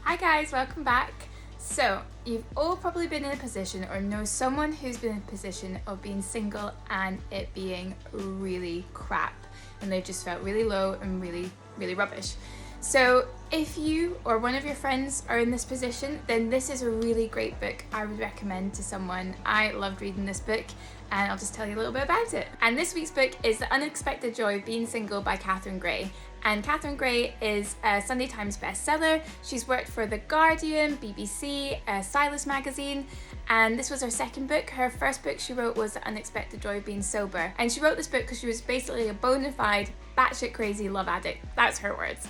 Hi guys, welcome back. So, you've all probably been in a position or know someone who's been in a position of being single and it being really crap and they've just felt really low and really rubbish. So if you or one of your friends are in this position, then this is a really great book I would recommend to someone. I loved reading this book and I'll just tell you a little bit about it. And this week's book is The Unexpected Joy of Being Single by Catherine Gray. And Catherine Gray is a Sunday Times bestseller. She's worked for The Guardian, BBC, Stylist magazine, and this was her second book. Her first book she wrote was The Unexpected Joy of Being Sober. And she wrote this book because she was basically a bona fide, batshit crazy love addict. That's her words.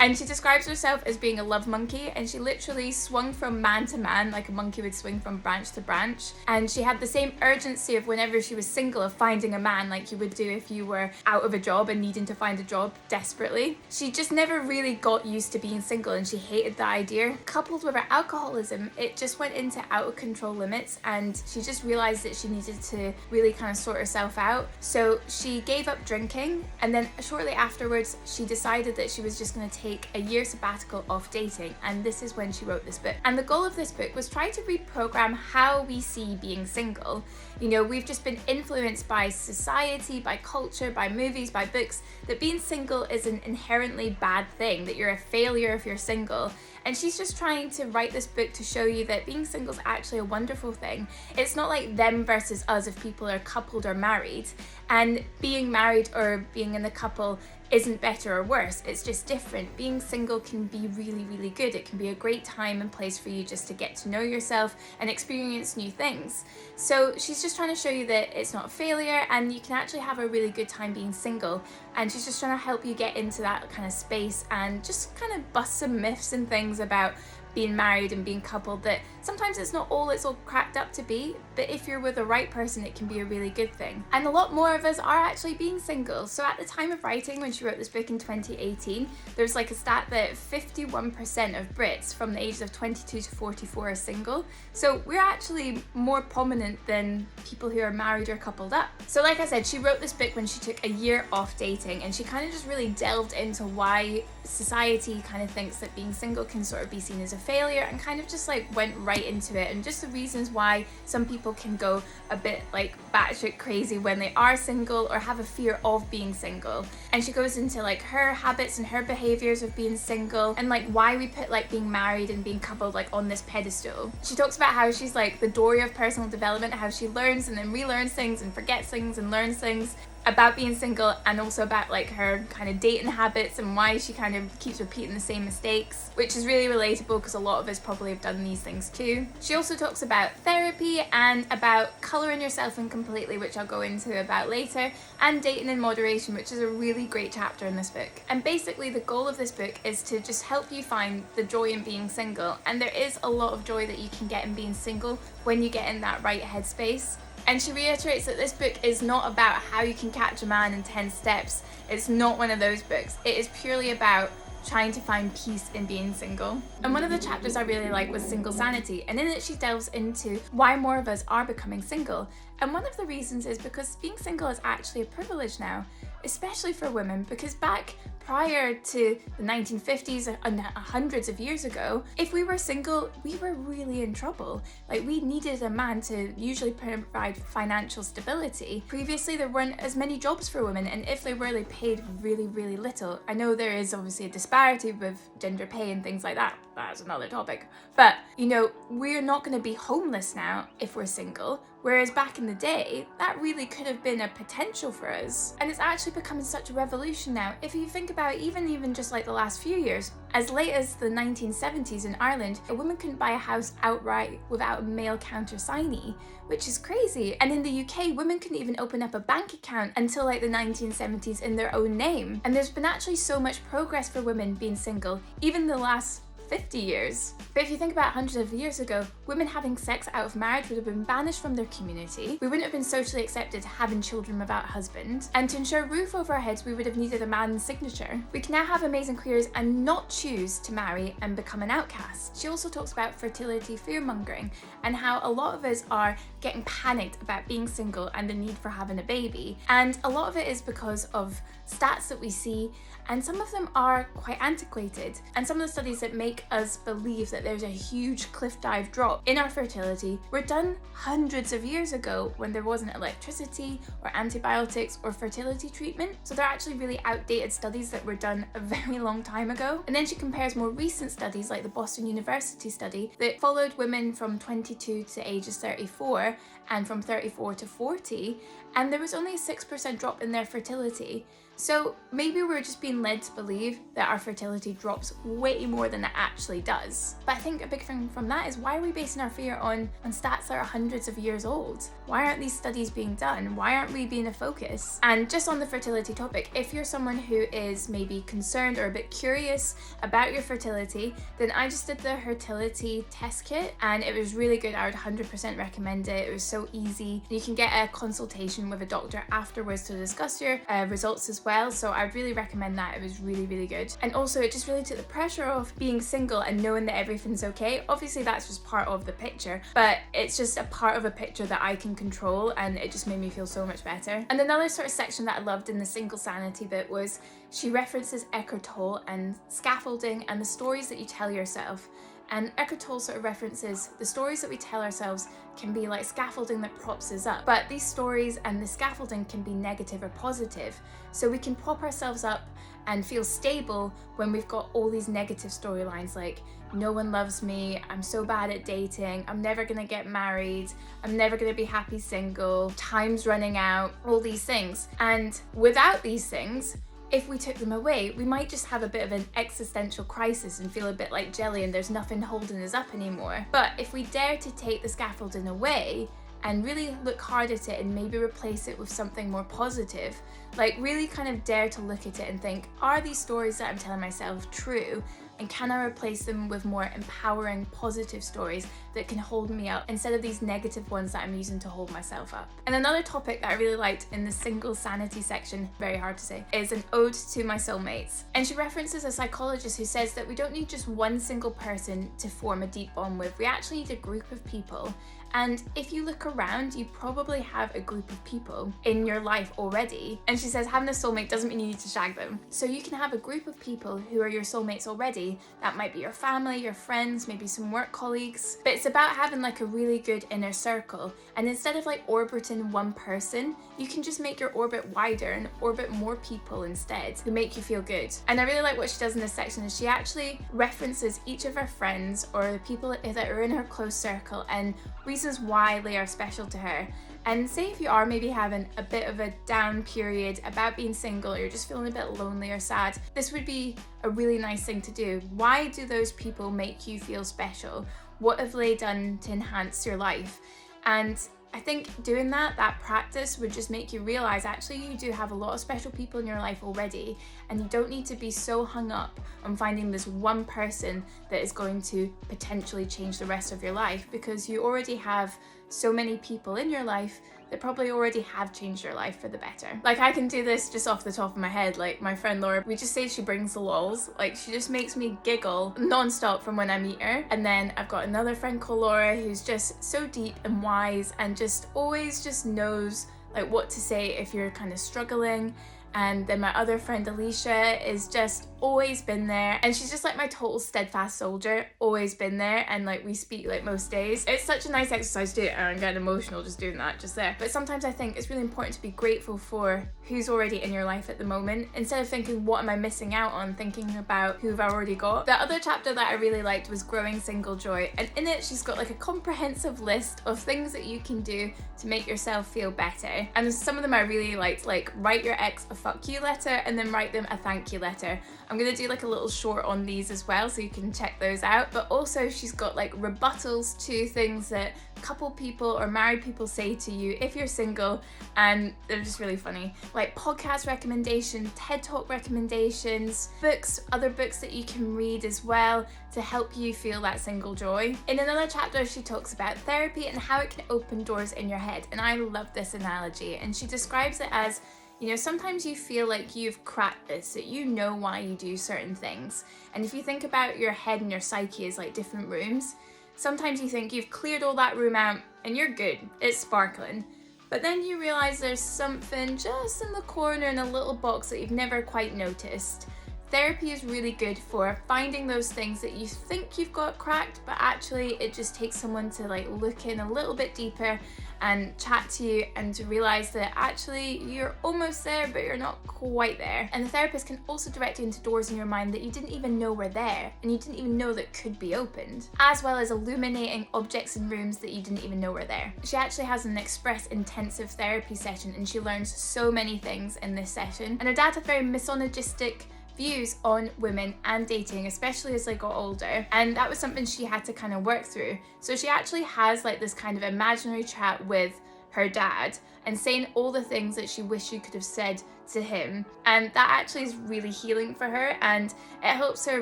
And she describes herself as being a love monkey, and she literally swung from man to man like a monkey would swing from branch to branch. And she had the same urgency of whenever she was single of finding a man like you would do if you were out of a job and needing to find a job desperately. She just never really got used to being single and she hated the idea. Coupled with her alcoholism, it just went into out of control limits and she just realised that she needed to really kind of sort herself out. So she gave up drinking, and then shortly afterwards she decided that she was just going to take a year sabbatical off dating, and this is when she wrote this book. And the goal of this book was try to reprogram how we see being single. You know, we've just been influenced by society, by culture, by movies, by books, that being single is an inherently bad thing, that you're a failure if you're single. And she's just trying to write this book to show you that being single is actually a wonderful thing. It's not like them versus us if people are coupled or married, and being married or being in a couple isn't better or worse, it's just different. Being single can be really good. It can be a great time and place for you just to get to know yourself and experience new things. So she's just trying to show you that it's not a failure and you can actually have a really good time being single, and she's just trying to help you get into that kind of space and just kind of bust some myths and things about being married and being coupled, that sometimes it's not all it's all cracked up to be, but if you're with the right person it can be a really good thing. And a lot more of us are actually being single. So at the time of writing, when she wrote this book in 2018, there's like a stat that 51% of Brits from the ages of 22 to 44 are single. So we're actually more prominent than people who are married or coupled up. So like I said, she wrote this book when she took a year off dating, and she kind of just really delved into why society kind of thinks that being single can sort of be seen as a failure, and kind of just like went right into it and just the reasons why some people can go a bit like batshit crazy when they are single or have a fear of being single. And she goes into like her habits and her behaviors of being single, and like why we put like being married and being coupled like on this pedestal. She talks about how she's like the dory of personal development, how she learns and then relearns things and forgets things and learns things about being single, and also about like her kind of dating habits and why she kind of keeps repeating the same mistakes, which is really relatable because a lot of us probably have done these things too. She also talks about therapy and about colouring yourself in completely, which I'll go into about later, and dating in moderation, which is a really great chapter in this book. And basically the goal of this book is to just help you find the joy in being single, and there is a lot of joy that you can get in being single when you get in that right headspace. And she reiterates that this book is not about how you can catch a man in 10 steps. It's not one of those books. It is purely about trying to find peace in being single. And one of the chapters I really like was Single Sanity, and in it she delves into why more of us are becoming single. And one of the reasons is because being single is actually a privilege now, especially for women, because back prior to the 1950s and hundreds of years ago, if we were single, we were really in trouble. Like, we needed a man to usually provide financial stability. Previously, there weren't as many jobs for women, and if they were, they paid really little. I know there is obviously a disparity with gender pay and things like that. That's another topic. But, you know, we're not going to be homeless now if we're single. Whereas back in the day, that really could have been a potential for us. And it's actually becoming such a revolution now. If you think about even just like the last few years, as late as the 1970s in Ireland, a woman couldn't buy a house outright without a male countersignee, which is crazy. And in the UK, women couldn't even open up a bank account until like the 1970s in their own name. And there's been actually so much progress for women being single, even the last 50 years. But if you think about hundreds of years ago, women having sex out of marriage would have been banished from their community. We wouldn't have been socially accepted having children without a husband. And to ensure a roof over our heads, we would have needed a man's signature. We can now have amazing careers and not choose to marry and become an outcast. She also talks about fertility fear-mongering and how a lot of us are getting panicked about being single and the need for having a baby. And a lot of it is because of stats that we see, and some of them are quite antiquated. And some of the studies that make make us believe that there's a huge cliff dive drop in our fertility were done hundreds of years ago when there wasn't electricity or antibiotics or fertility treatment. So they're actually really outdated studies that were done a very long time ago. And then she compares more recent studies like the Boston University study that followed women from 22 to ages 34 and from 34 to 40, and there was only a 6% drop in their fertility. So maybe we're just being led to believe that our fertility drops way more than it actually does. But I think a big thing from that is, why are we basing our fear on stats that are hundreds of years old? Why aren't these studies being done? Why aren't we being a focus? And just on the fertility topic, if you're someone who is maybe concerned or a bit curious about your fertility, then I just did the fertility test kit and it was really good. I would 100% recommend it. It was so easy. You can get a consultation with a doctor afterwards to discuss your results as well. So I'd really recommend that. It was really, really good. And also it just really took the pressure off being single and knowing that everything's okay. Obviously that's just part of the picture, but it's just a part of a picture that I can control, and it just made me feel so much better. And another sort of section that I loved in the single sanity bit was she references Eckhart Tolle and scaffolding and the stories that you tell yourself. And Eckhart Tolle sort of references the stories that we tell ourselves can be like scaffolding that props us up. But these stories and the scaffolding can be negative or positive. So we can prop ourselves up and feel stable when we've got all these negative storylines like, no one loves me, I'm so bad at dating, I'm never gonna get married, I'm never gonna be happy single, time's running out, all these things. And without these things, if we took them away, we might just have a bit of an existential crisis and feel a bit like jelly and there's nothing holding us up anymore. But if we dare to take the scaffolding away and really look hard at it and maybe replace it with something more positive, like really kind of dare to look at it and think, are these stories that I'm telling myself true? And can I replace them with more empowering, positive stories that can hold me up instead of these negative ones that I'm using to hold myself up? And another topic that I really liked in the single sanity section, very hard to say, is an ode to my soulmates. And she references a psychologist who says that we don't need just one single person to form a deep bond with. We actually need a group of people. And if you look around, you probably have a group of people in your life already. And she says having a soulmate doesn't mean you need to shag them. So you can have a group of people who are your soulmates already. That might be your family, your friends, maybe some work colleagues. But it's about having like a really good inner circle. And instead of like orbiting one person, you can just make your orbit wider and orbit more people instead who make you feel good. And I really like what she does in this section is she actually references each of her friends or the people that are in her close circle and reasons why they are special to her. And say if you are maybe having a bit of a down period about being single, or you're just feeling a bit lonely or sad, this would be a really nice thing to do. Why do those people make you feel special? What have they done to enhance your life? And I think doing that practice would just make you realize actually you do have a lot of special people in your life already, and you don't need to be so hung up on finding this one person that is going to potentially change the rest of your life, because you already have so many people in your life that probably already have changed your life for the better. Like I can do this just off the top of my head. Like my friend Laura, we just say she brings the lols. Like she just makes me giggle non-stop from when I meet her. And then I've got another friend called Laura who's just so deep and wise and just always just knows like what to say if you're kind of struggling. And then my other friend Alicia is just always been there, and she's just like my total steadfast soldier, always been there, and like we speak like most days. It's such a nice exercise to do, and I'm getting emotional just doing that just there. But sometimes I think it's really important to be grateful for who's already in your life at the moment, instead of thinking what am I missing out on, thinking about who have I already got. The other chapter that I really liked was Growing Single Joy, and in it she's got like a comprehensive list of things that you can do to make yourself feel better. And some of them I really liked, like write your ex a fuck you letter and then write them a thank you letter. I'm gonna do like a little short on these as well so you can check those out. But also she's got like rebuttals to things that couple people or married people say to you if you're single, and they're just really funny. Like podcast recommendations, TED Talk recommendations, books, other books that you can read as well to help you feel that single joy. In another chapter she talks about therapy and how it can open doors in your head, and I love this analogy, and she describes it as, you know, sometimes you feel like you've cracked this, that you know why you do certain things. And if you think about your head and your psyche as like different rooms, sometimes you think you've cleared all that room out and you're good, it's sparkling. But then you realize there's something just in the corner in a little box that you've never quite noticed. Therapy is really good for finding those things that you think you've got cracked, but actually it just takes someone to like look in a little bit deeper and chat to you and to realize that actually you're almost there, but you're not quite there. And the therapist can also direct you into doors in your mind that you didn't even know were there and you didn't even know that could be opened, as well as illuminating objects in rooms that you didn't even know were there. She actually has an express intensive therapy session and she learns so many things in this session. And her dad had very misogynistic views on women and dating, especially as they got older, and that was something she had to kind of work through. So she actually has like this kind of imaginary chat with her dad and saying all the things that she wished she could have said to him, and that actually is really healing for her, and it helps her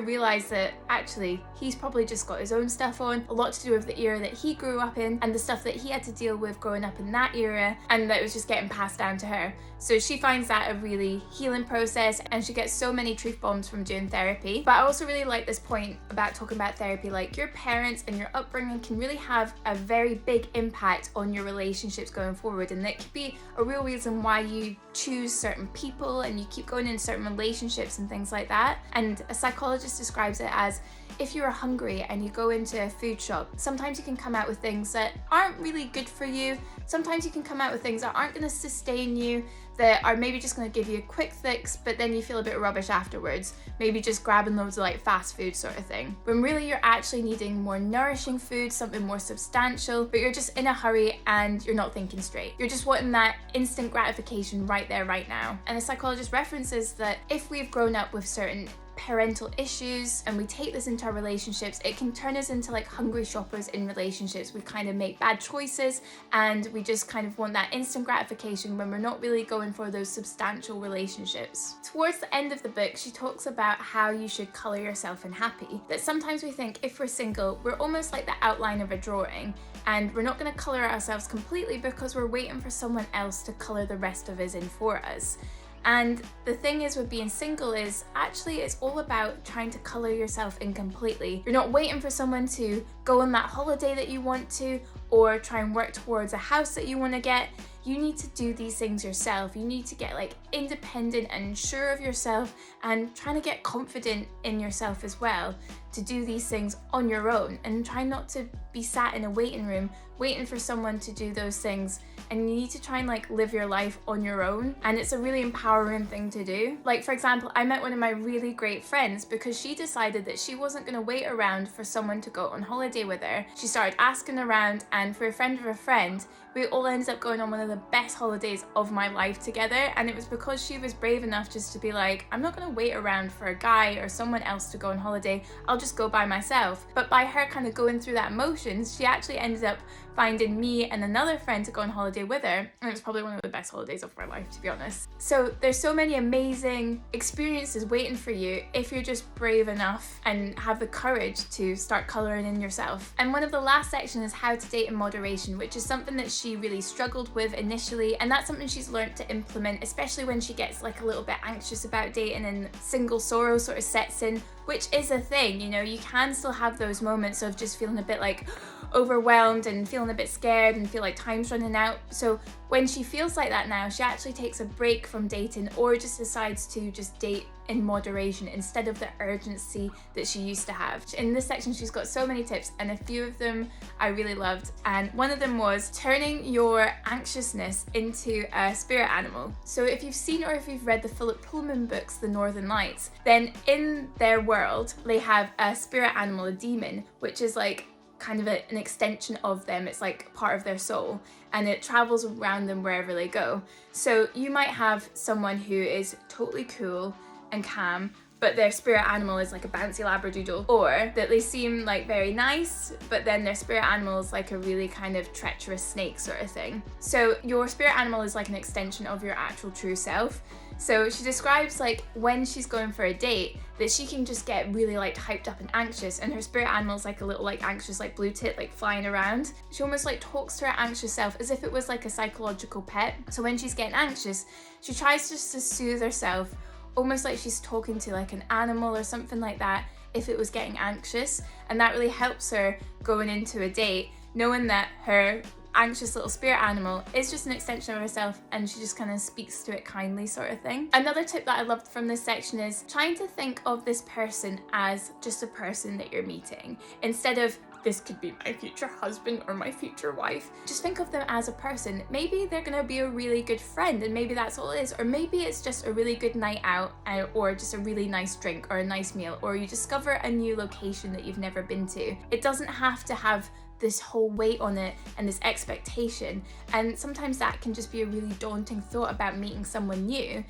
realize that actually he's probably just got his own stuff on, a lot to do with the era that he grew up in and the stuff that he had to deal with growing up in that era, and that it was just getting passed down to her. So she finds that a really healing process, and she gets so many truth bombs from doing therapy. But I also really like this point about talking about therapy, like your parents and your upbringing can really have a very big impact on your relationships going forward, and that could be a real reason why you choose certain people and you keep going in certain relationships and things like that. And a psychologist describes it as, if you're hungry and you go into a food shop, sometimes you can come out with things that aren't really good for you. Sometimes you can come out with things that aren't going to sustain you, that are maybe just going to give you a quick fix, but then you feel a bit rubbish afterwards. Maybe just grabbing loads of like fast food sort of thing. When really you're actually needing more nourishing food, something more substantial, but you're just in a hurry and you're not thinking straight. You're just wanting that instant gratification right there, right now. And the psychologist references that if we've grown up with certain parental issues and we take this into our relationships, it can turn us into like hungry shoppers in relationships. We kind of make bad choices and we just kind of want that instant gratification when we're not really going for those substantial relationships. Towards the end of the book, she talks about how you should colour yourself in happy. That sometimes we think if we're single, we're almost like the outline of a drawing and we're not going to colour ourselves completely because we're waiting for someone else to colour the rest of us in for us. And the thing is with being single is actually it's all about trying to colour yourself in completely. You're not waiting for someone to go on that holiday that you want to or try and work towards a house that you want to get. You need to do these things yourself. You need to get like independent and sure of yourself and trying to get confident in yourself as well to do these things on your own, and try not to be sat in a waiting room waiting for someone to do those things. And you need to try and like live your life on your own, and it's a really empowering thing to do. Like for example, I met one of my really great friends because she decided that she wasn't going to wait around for someone to go on holiday with her. She started asking around, and for a friend of a friend, we all ended up going on one of the best holidays of my life together. And it was because she was brave enough just to be like, I'm not going to wait around for a guy or someone else to go on holiday, I'll just go by myself. But by her kind of going through that motions, she actually ended up finding me and another friend to go on holiday with her, and it was probably one of the best holidays of my life, to be honest. So there's so many amazing experiences waiting for you if you're just brave enough and have the courage to start colouring in yourself. And one of the last sections is how to date in moderation, which is something that she really struggled with initially, and that's something she's learned to implement, especially when she gets like a little bit anxious about dating and single sorrow sort of sets in, which is a thing. You know, you can still have those moments of just feeling a bit like overwhelmed and feeling a bit scared and feel like time's running out. So when she feels like that now, she actually takes a break from dating or just decides to just date in moderation instead of the urgency that she used to have. In this section, she's got so many tips, and a few of them I really loved. And one of them was turning your anxiousness into a spirit animal. So if you've seen or if you've read the Philip Pullman books, The Northern Lights, then in their world, they have a spirit animal, a demon, which is like kind of an extension of them. It's like part of their soul, and it travels around them wherever they go. So you might have someone who is totally cool and calm, but their spirit animal is like a bouncy labradoodle, or that they seem like very nice, but then their spirit animal is like a really kind of treacherous snake sort of thing. So your spirit animal is like an extension of your actual true self. So she describes like when she's going for a date that she can just get really like hyped up and anxious, and her spirit animal is like a little like anxious like blue tit like flying around. She almost like talks to her anxious self as if it was like a psychological pet. So when she's getting anxious, she tries just to soothe herself, almost like she's talking to like an animal or something like that if it was getting anxious. And that really helps her going into a date, knowing that her anxious little spirit animal is just an extension of herself, and she just kind of speaks to it kindly, sort of thing. Another tip that I loved from this section is trying to think of this person as just a person that you're meeting, instead of this could be my future husband or my future wife. Just think of them as a person. Maybe they're gonna be a really good friend, and maybe that's all it is. Or maybe it's just a really good night out, or just a really nice drink or a nice meal, or you discover a new location that you've never been to. It doesn't have to have this whole weight on it and this expectation. And sometimes that can just be a really daunting thought about meeting someone new.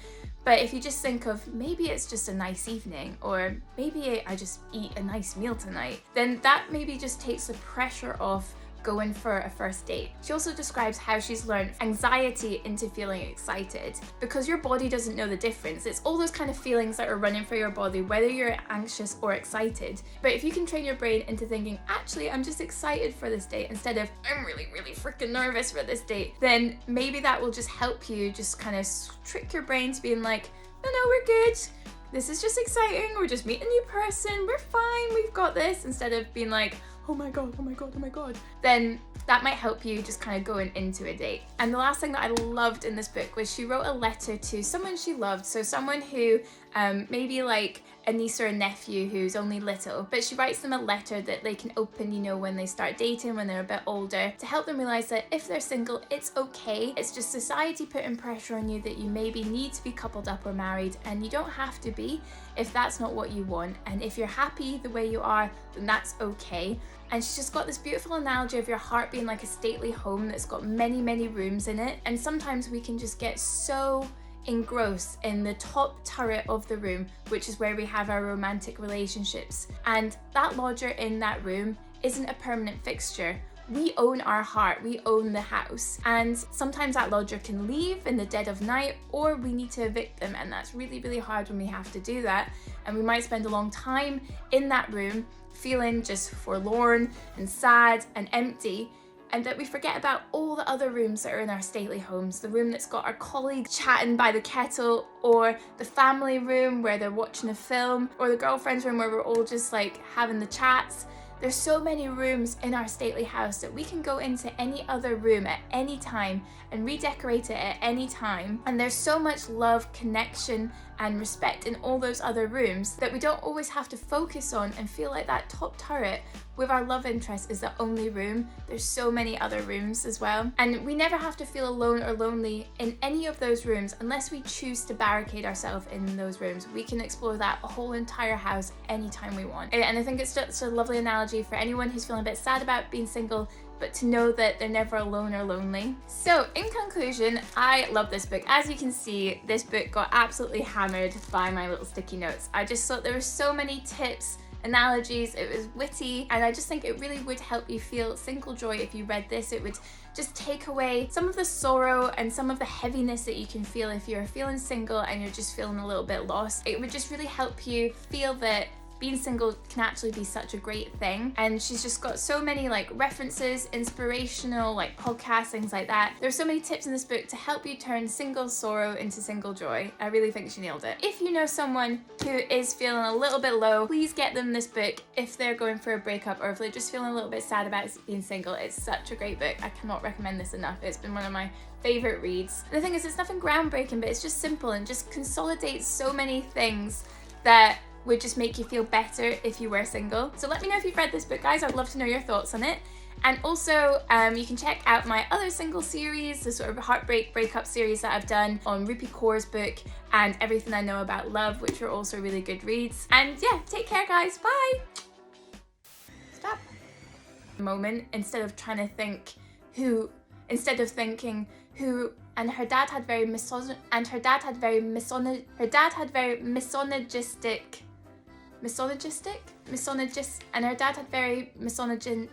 But if you just think of maybe it's just a nice evening, or maybe I just eat a nice meal tonight, then that maybe just takes the pressure off going for a first date. She also describes how she's learned anxiety into feeling excited, because your body doesn't know the difference. It's all those kind of feelings that are running through your body, whether you're anxious or excited. But if you can train your brain into thinking, actually, I'm just excited for this date, instead of I'm really, really freaking nervous for this date, then maybe that will just help you just kind of trick your brain to being like, no, we're good. This is just exciting. We're just meeting a new person. We're fine. We've got this. Instead of being like, oh my god, oh my god, oh my god. Then that might help you just kind of going into a date. And the last thing that I loved in this book was she wrote a letter to someone she loved. So someone who maybe like a niece or a nephew who's only little, but she writes them a letter that they can open, you know, when they start dating, when they're a bit older, to help them realize that if they're single, it's okay. It's just society putting pressure on you that you maybe need to be coupled up or married, and you don't have to be if that's not what you want. And if you're happy the way you are, then that's okay. And she's just got this beautiful analogy of your heart being like a stately home that's got many, many rooms in it. And sometimes we can just get so engrossed in the top turret of the room, which is where we have our romantic relationships. And that lodger in that room isn't a permanent fixture. We own our heart, we own the house. And sometimes that lodger can leave in the dead of night, or we need to evict them. And that's really, really hard when we have to do that. And we might spend a long time in that room feeling just forlorn and sad and empty, and that we forget about all the other rooms that are in our stately homes. The room that's got our colleagues chatting by the kettle, or the family room where they're watching a film, or the girlfriends room where we're all just like having the chats. There's so many rooms in our stately house that we can go into any other room at any time and redecorate it at any time. And there's so much love, connection, and respect in all those other rooms that we don't always have to focus on and feel like that top turret with our love interest is the only room. There's so many other rooms as well. And we never have to feel alone or lonely in any of those rooms unless we choose to barricade ourselves in those rooms. We can explore that whole entire house anytime we want. And I think it's just a lovely analogy for anyone who's feeling a bit sad about being single, but to know that they're never alone or lonely. So in conclusion, I love this book. As you can see, this book got absolutely hammered by my little sticky notes. I just thought there were so many tips, analogies, it was witty, and I just think it really would help you feel single joy if you read this. It would just take away some of the sorrow and some of the heaviness that you can feel if you're feeling single and you're just feeling a little bit lost. It would just really help you feel that being single can actually be such a great thing. And she's just got so many like references, inspirational like podcasts, things like that. There's so many tips in this book to help you turn single sorrow into single joy. I really think she nailed it. If you know someone who is feeling a little bit low, please get them this book if they're going for a breakup or if they're just feeling a little bit sad about being single. It's such a great book. I cannot recommend this enough. It's been one of my favorite reads. And the thing is, it's nothing groundbreaking, but it's just simple and just consolidates so many things that would just make you feel better if you were single. So let me know if you've read this book, guys. I'd love to know your thoughts on it. And also, you can check out my other single series, the sort of heartbreak breakup series that I've done on Rupi Kaur's book and Everything I Know About Love, which are also really good reads. And yeah, take care, guys. Bye. Stop. Moment, instead of trying to think who, instead of thinking who. And her dad had very misogynistic, and her dad had very misogynist, and her dad had very misogyn,